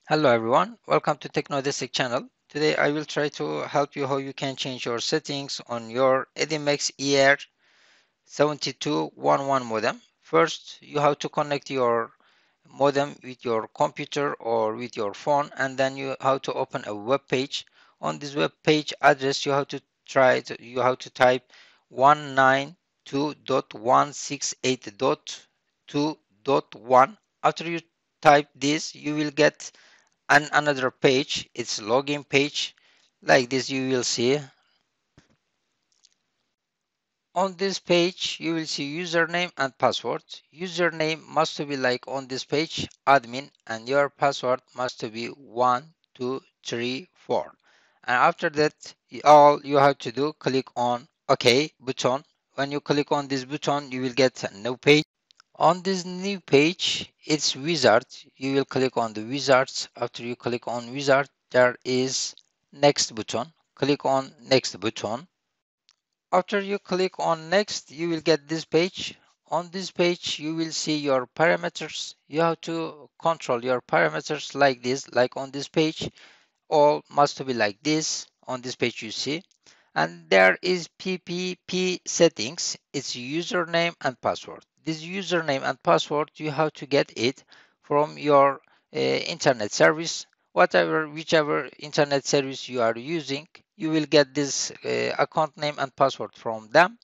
Hello everyone, welcome to TeknoDestek channel. Today I will try to help you how you can change your settings on your Edimax AR7211 modem. First, you have to connect your modem with your computer or with your phone, and then you have to open a web page. On this web page address, you have to type 192.168.2.1. After you type this, you will get and another page. It's login page. Like this you will see. On this page you will see username and password. Username must be like on this page admin, and your password must be 1234. And after that, all you have to do, click on OK button. When you click on this button, you will get a new page. On this new page, it's wizard. You will click on the wizards. After you click on wizard, there is next button. Click on next button. After you click on next, you will get this page. On this page, you will see your parameters. You have to control your parameters like this, like on this page. All must be like this. On this page you see. And there is PPP settings. It's username and password. This username and password, you have to get it from your internet service. Whichever internet service you are using, you will get this account name and password from them.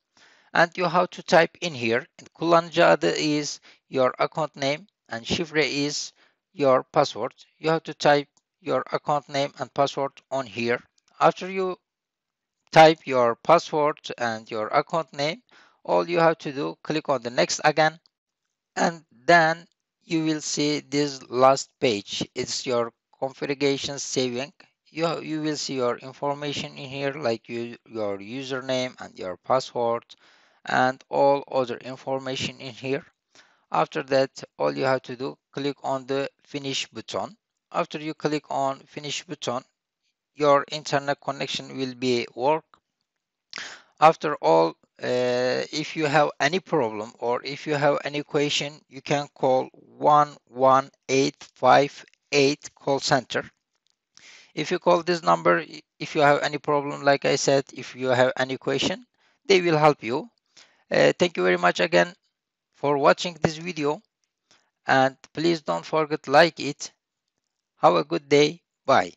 And you have to type in here. And kullanıcı adı is your account name and şifre is your password. You have to type your account name and password on here. After you type your password and your account name, all you have to do, click on the next again, and then you will see this last page. It's your configuration saving. You will see your information in here, like your username and your password and all other information in here. After that, all you have to do, click on the finish button. After you click on finish button, your internet connection will be work. After all, if you have any problem or if you have any question, you can call 11858 call center. If you call this number, if you have any problem, like I said, if you have any question, they will help you. Thank you very much again for watching this video, and please don't forget to like it. Have a good day. Bye.